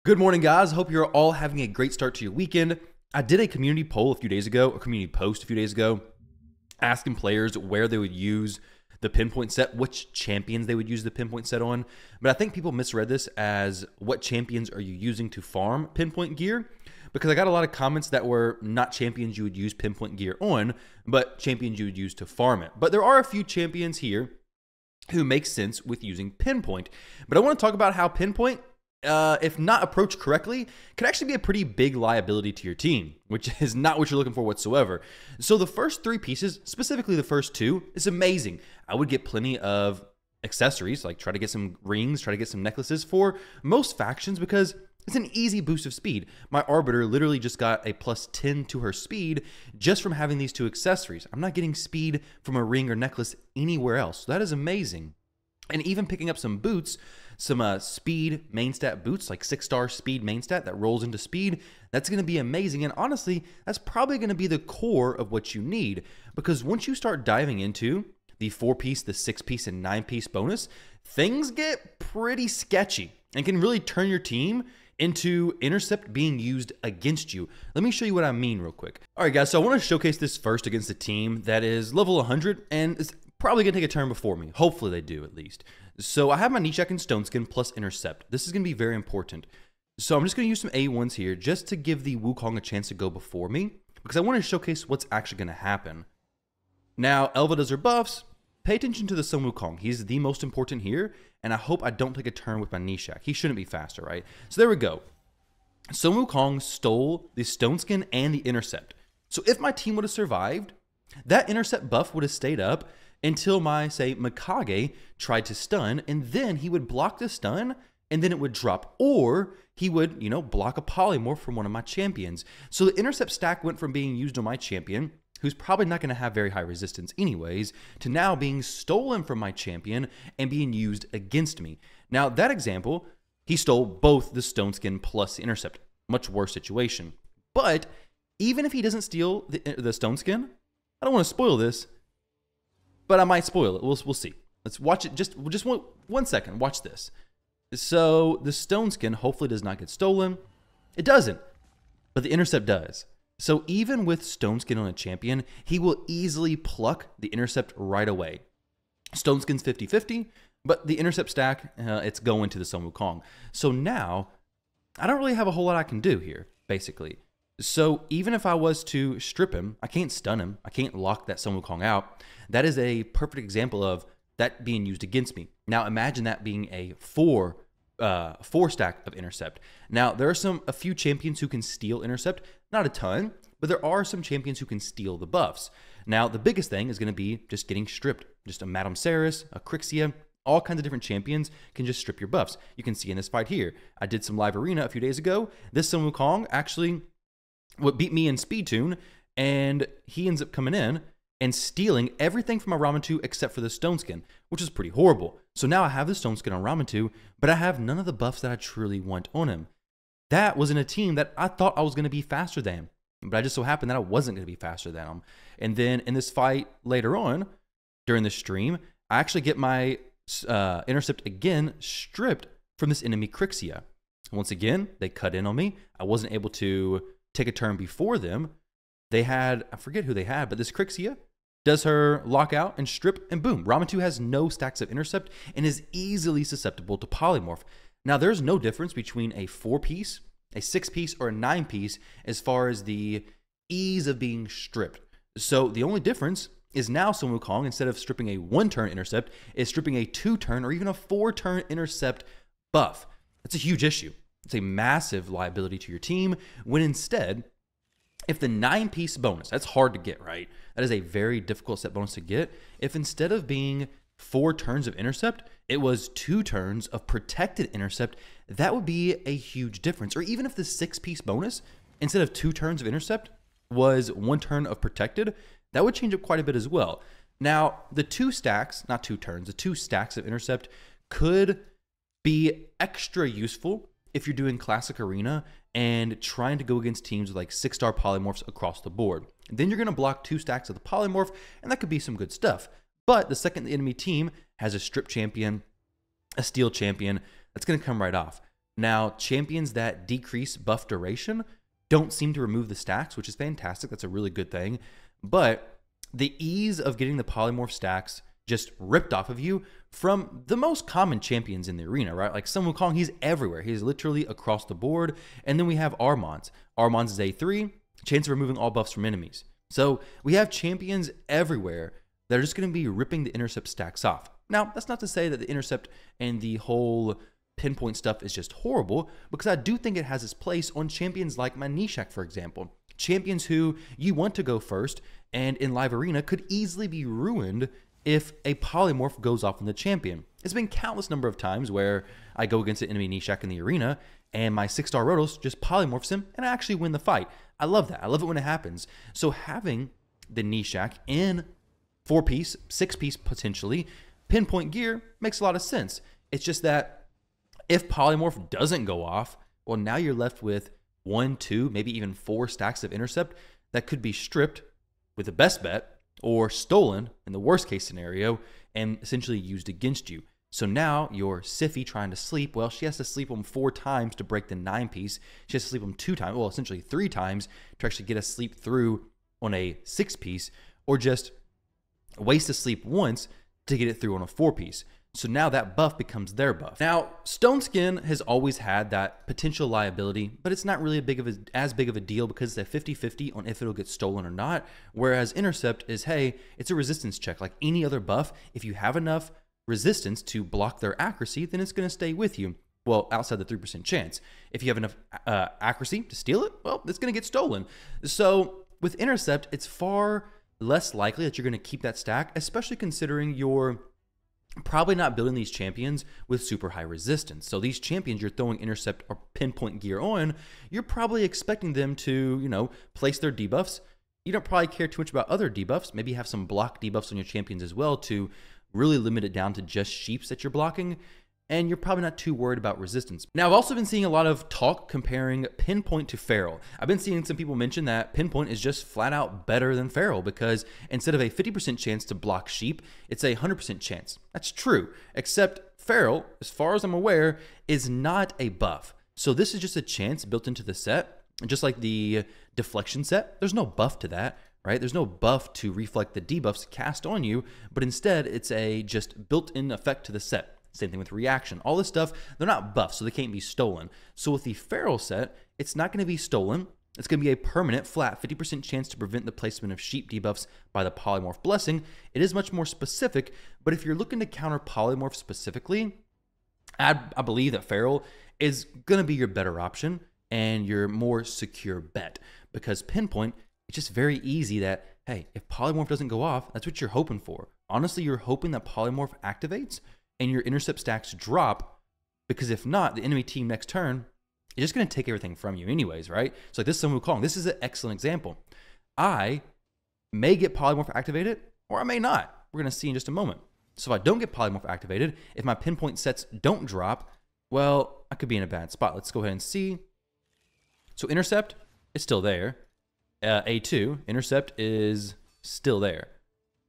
Good morning, guys. Hope you're all having a great start to your weekend. I did a community poll a few days ago, a community post a few days ago, asking players where they would use the pinpoint set, which champions they would use the pinpoint set on. But I think people misread this as what champions are you using to farm pinpoint gear? Because I got a lot of comments that were not champions you would use pinpoint gear on, but champions you would use to farm it. But there are a few champions here who make sense with using pinpoint. But I want to talk about how pinpoint, if not approached correctly, could actually be a pretty big liability to your team, which is not what you're looking for whatsoever. So the first three pieces, specifically the first two, is amazing. I would get plenty of accessories, like try to get some rings, try to get some necklaces for most factions because it's an easy boost of speed. My Arbiter literally just got a plus 10 to her speed just from having these two accessories. I'm not getting speed from a ring or necklace anywhere else. So that is amazing. And even picking up some boots, some speed main stat boots, like 6-star speed main stat that rolls into speed, that's going to be amazing. And honestly, that's probably going to be the core of what you need, because once you start diving into the 4-piece, the 6-piece, and 9-piece bonus, things get pretty sketchy and can really turn your team into intercept being used against you. Let me show you what I mean real quick. All right, guys, so I want to showcase this first against a team that is level 100 and is probably going to take a turn before me. Hopefully they do, at least. So I have my Nishak and Stone Skin plus intercept. This is going to be very important. So I'm just going to use some A1s here just to give the Wukong a chance to go before me, because I want to showcase what's actually going to happen. Now, Elva does her buffs. Pay attention to the Sun Wukong. He's the most important here, and I hope I don't take a turn with my Nishak. He shouldn't be faster, right? So there we go. Sun Wukong stole the Stone Skin and the intercept. So if my team would have survived, that intercept buff would have stayed up until my, say, Mikage tried to stun, and then he would block the stun, and then it would drop. Or he would, block a polymorph from one of my champions. So the intercept stack went from being used on my champion, who's probably not going to have very high resistance anyways, to now being stolen from my champion and being used against me. Now, that example, he stole both the Stone Skin plus the intercept. Much worse situation. But even if he doesn't steal the Stone Skin, I don't want to spoil this, but I might spoil it. We'll see. Let's watch it. Just one second. Watch this. So the Stone Skin hopefully does not get stolen. It doesn't, but the intercept does. So even with Stone Skin on a champion, he will easily pluck the intercept right away. Stone Skin's 50-50, but the intercept stack, it's going to the Sun Wukong. So now, I don't really have a whole lot I can do here, basically. So even if I was to strip him, I can't stun him. I can't lock that Sun Wukong out. That is a perfect example of that being used against me. Now imagine that being a 4 stack of intercept. Now there are a few champions who can steal intercept, not a ton, but there are some champions who can steal the buffs. Now the biggest thing is going to be just getting stripped. Just a Madame Ceres, a Crixia, all kinds of different champions can just strip your buffs. You can see in this fight here. I did some live arena a few days ago. This Sun Wukong actually would beat me in speed tune, and he ends up coming in and stealing everything from my Ramen except for the Stone Skin, which is pretty horrible. So now I have the Stone Skin on Ramen, but I have none of the buffs that I truly want on him. That was in a team that I thought I was going to be faster than, but I just so happened that I wasn't going to be faster than him. And then in this fight later on, during the stream, I actually get my intercept again stripped from this enemy Crixia. Once again, they cut in on me. I wasn't able to take a turn before them. They had, I forget who they had, but this Crixia does her lockout and strip, and boom, Ramen has no stacks of intercept and is easily susceptible to polymorph. Now, there's no difference between a 4-piece, a 6-piece, or a 9-piece as far as the ease of being stripped. So the only difference is now Sun Wukong, instead of stripping a 1-turn intercept, is stripping a 2-turn or even a 4-turn intercept buff. That's a huge issue. It's a massive liability to your team, when instead, if the 9-piece bonus, that's hard to get, right? That is a very difficult set bonus to get. If instead of being 4 turns of intercept, it was 2 turns of protected intercept, that would be a huge difference. Or even if the 6-piece bonus, instead of 2 turns of intercept, was 1 turn of protected, that would change up quite a bit as well. Now, the 2 stacks, not 2 turns, the 2 stacks of intercept could be extra useful if you're doing Classic Arena and trying to go against teams with like 6-star polymorphs across the board. And then you're going to block 2 stacks of the polymorph, and that could be some good stuff. But the second the enemy team has a strip champion, a steel champion, that's going to come right off. Now, champions that decrease buff duration don't seem to remove the stacks, which is fantastic. That's a really good thing. But the ease of getting the polymorph stacks just ripped off of you from the most common champions in the arena, right? Like Sun Wukong, he's everywhere. He's literally across the board. And then we have Armand's. Armand's is A3, chance of removing all buffs from enemies. So we have champions everywhere that are just going to be ripping the intercept stacks off. Now, that's not to say that the intercept and the whole pinpoint stuff is just horrible, because I do think it has its place on champions like my Nishak, for example. Champions who you want to go first and in live arena could easily be ruined if a polymorph goes off on the champion. It's been countless number of times where I go against an enemy Nishak in the arena and my 6-star Rotos just polymorphs him and I actually win the fight. I love that. I love it when it happens. So having the Nishak in 4-piece, 6-piece potentially, pinpoint gear makes a lot of sense. It's just that if polymorph doesn't go off, well, now you're left with 1, 2, maybe even 4 stacks of intercept that could be stripped with the best bet or stolen in the worst case scenario and essentially used against you. So now your Siphi trying to sleep, well, she has to sleep them 4 times to break the 9-piece. She has to sleep them 2 times, well, essentially 3 times to actually get a sleep through on a 6-piece, or just waste a sleep once to get it through on a 4-piece. So now that buff becomes their buff. Now, Stone Skin has always had that potential liability, but it's not really as big of a deal because it's a 50-50 on if it'll get stolen or not. Whereas Intercept is, hey, it's a resistance check. Like any other buff, if you have enough resistance to block their accuracy, then it's going to stay with you. Well, outside the 3% chance. If you have enough accuracy to steal it, well, it's going to get stolen. So with Intercept, it's far less likely that you're going to keep that stack, especially considering you're probably not building these champions with super high resistance. So these champions you're throwing intercept or pinpoint gear on, you're probably expecting them to, you know, place their debuffs. You don't probably care too much about other debuffs. Maybe have some block debuffs on your champions as well to really limit it down to just sheeps that you're blocking. And you're probably not too worried about resistance. Now, I've also been seeing a lot of talk comparing Pinpoint to Feral. I've been seeing some people mention that Pinpoint is just flat out better than Feral because instead of a 50% chance to block sheep, it's a 100% chance. That's true, except Feral, as far as I'm aware, is not a buff. So this is just a chance built into the set. And just like the deflection set, there's no buff to that, right? There's no buff to reflect the debuffs cast on you, but instead it's a just built-in effect to the set. Same thing with reaction. All this stuff, they're not buffs, so they can't be stolen. So with the Feral set, it's not going to be stolen. It's going to be a permanent, flat 50% chance to prevent the placement of sheep debuffs by the Polymorph Blessing. It is much more specific, but if you're looking to counter Polymorph specifically, I believe that Feral is going to be your better option and your more secure bet, because Pinpoint, it's just very easy that, hey, if Polymorph doesn't go off, that's what you're hoping for. Honestly, you're hoping that Polymorph activates and your intercept stacks drop, because if not, the enemy team next turn is just going to take everything from you anyways, right? So like this Sun Wukong, this is an excellent example. I may get Polymorph activated, or I may not. We're going to see in just a moment. So if I don't get Polymorph activated, if my pinpoint sets don't drop, well, I could be in a bad spot. Let's go ahead and see. So intercept is still there. A2, intercept is still there.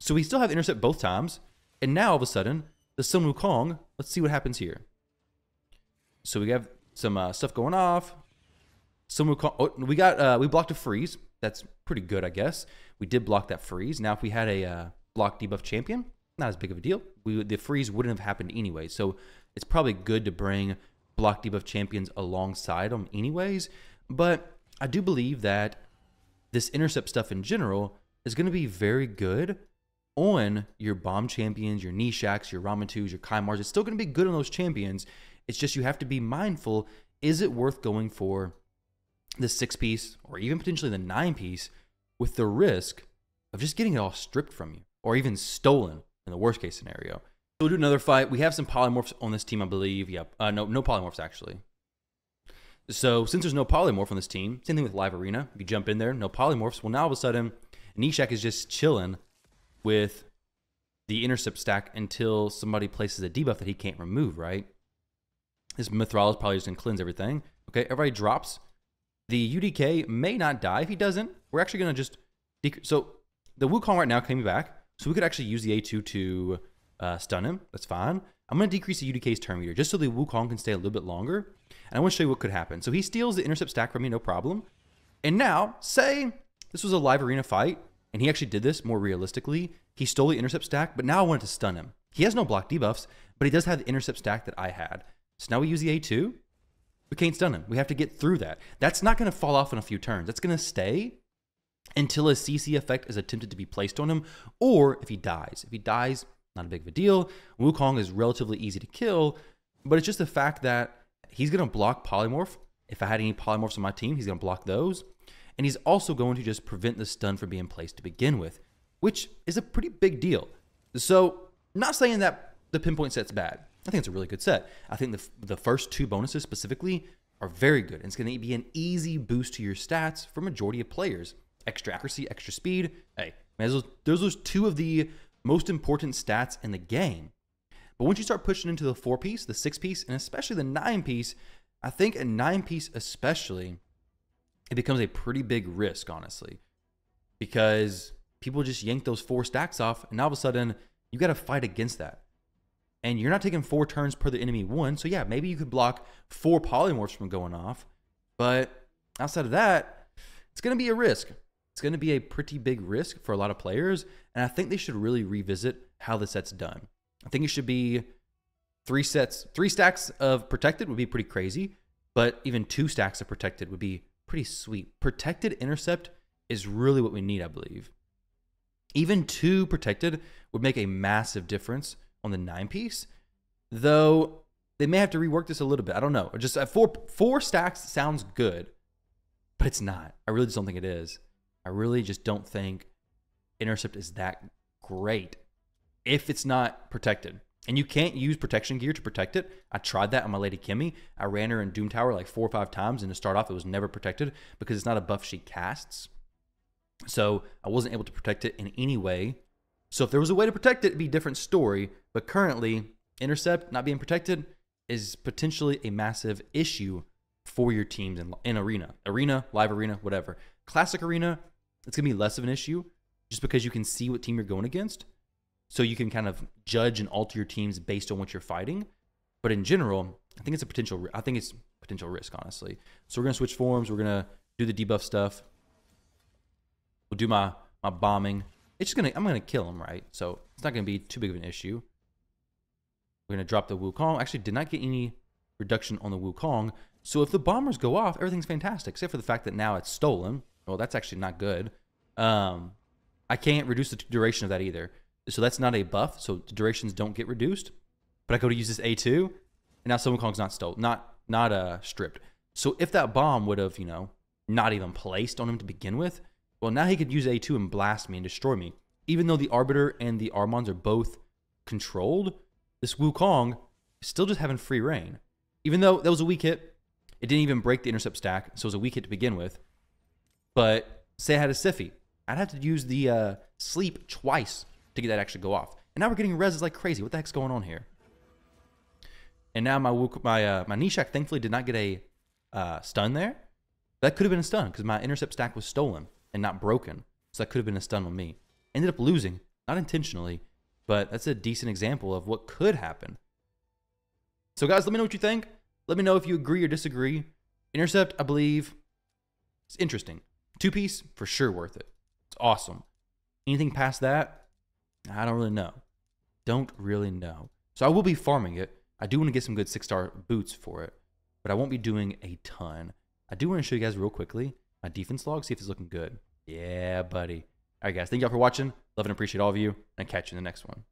So we still have intercept both times, and now all of a sudden, the Sun Wukong, let's see what happens here. So we have some stuff going off. Sun Wukong, oh, we blocked a freeze. That's pretty good, I guess. We did block that freeze. Now, if we had a block debuff champion, not as big of a deal. The freeze wouldn't have happened anyway. So it's probably good to bring block debuff champions alongside them anyways. But I do believe that this intercept stuff in general is going to be very good on your bomb champions, your Nishaks, your Ramatus, your Kaimars. It's still going to be good on those champions. It's just you have to be mindful, is it worth going for the 6-piece or even potentially the 9-piece with the risk of just getting it all stripped from you or even stolen in the worst case scenario. So we'll do another fight. We have some polymorphs on this team, I believe. Yep. No polymorphs, actually. So since there's no polymorph on this team, same thing with Live Arena. If you jump in there, no polymorphs. Well, now all of a sudden, Nishak is just chilling with the intercept stack until somebody places a debuff that he can't remove, right? His Mithril is probably just going to cleanse everything. Okay, everybody drops. The UDK may not die. If he doesn't, we're actually going to just... So the Wukong right now came back, so we could actually use the A2 to stun him. That's fine. I'm going to decrease the UDK's turn meter just so the Wukong can stay a little bit longer. And I want to show you what could happen. So he steals the intercept stack from me, no problem. And now, say this was a live arena fight, and he actually did this more realistically. He stole the intercept stack, but now I wanted to stun him. He has no block debuffs, but he does have the intercept stack that I had. So now we use the A2. We can't stun him. We have to get through that. That's not going to fall off in a few turns. That's going to stay until a CC effect is attempted to be placed on him, or if he dies. If he dies, not a big of a deal. Wukong is relatively easy to kill, but it's just the fact that he's going to block polymorph. If I had any polymorphs on my team, he's going to block those. And he's also going to just prevent the stun from being placed to begin with, which is a pretty big deal. So, not saying that the Pinpoint set's bad. I think it's a really good set. I think the first two bonuses specifically are very good. And it's going to be an easy boost to your stats for majority of players. Extra accuracy, extra speed. Hey, man, those two of the most important stats in the game. But once you start pushing into the 4-piece, the 6-piece, and especially the 9-piece, I think a 9-piece especially, it becomes a pretty big risk, honestly, because people just yank those 4 stacks off, and all of a sudden, you got to fight against that. And you're not taking 4 turns per the enemy 1, so yeah, maybe you could block 4 polymorphs from going off, but outside of that, it's going to be a risk. It's going to be a pretty big risk for a lot of players, and I think they should really revisit how the set's done. I think it should be 3 stacks of protected would be pretty crazy, but even 2 stacks of protected would be pretty sweet. Protected intercept is really what we need, I believe. Even 2 protected would make a massive difference on the 9-piece, though they may have to rework this a little bit. I don't know. Just 4 stacks sounds good, but it's not. I really just don't think it is. I really just don't think intercept is that great if it's not protected. And you can't use protection gear to protect it. I tried that on my Lady Kimmy. I ran her in Doom Tower like 4 or 5 times, and to start off, it was never protected because it's not a buff she casts. So I wasn't able to protect it in any way. So if there was a way to protect it, it'd be a different story. But currently, intercept not being protected is potentially a massive issue for your teams in arena. Arena, live arena, whatever. Classic arena, it's going to be less of an issue just because you can see what team you're going against. So you can kind of judge and alter your teams based on what you're fighting. But in general, I think it's potential risk, honestly. So we're going to switch forms. We're going to do the debuff stuff. We'll do my bombing. It's just I'm going to kill him, right? So it's not going to be too big of an issue. We're going to drop the Wukong. Actually, did not get any reduction on the Wukong. So if the bombers go off, everything's fantastic, except for the fact that now it's stolen. Well, that's actually not good. I can't reduce the duration of that either. So that's not a buff, so the durations don't get reduced. But I go to use this A2, and now Sun Wukong's not stolen, not stripped. So if that bomb would have, not even placed on him to begin with, well, now he could use A2 and blast me and destroy me. Even though the Arbiter and the Armons are both controlled, this Wukong is still just having free reign. Even though that was a weak hit, it didn't even break the intercept stack, so it was a weak hit to begin with. But say I had a Siphi, I'd have to use the sleep twice to get that actually go off. And now we're getting reses like crazy. What the heck's going on here? And now my Nishak thankfully did not get a stun there. That could have been a stun because my intercept stack was stolen and not broken. So that could have been a stun on me. Ended up losing, not intentionally, but that's a decent example of what could happen. So guys, let me know what you think. Let me know if you agree or disagree. Intercept, I believe, it's interesting. 2-piece, for sure worth it. It's awesome. Anything past that, I don't really know. Don't really know. So I will be farming it. I do want to get some good 6-star boots for it, but I won't be doing a ton. I do want to show you guys real quickly my defense log, see if it's looking good. Yeah, buddy. All right, guys. Thank y'all for watching. Love and appreciate all of you, and catch you in the next one.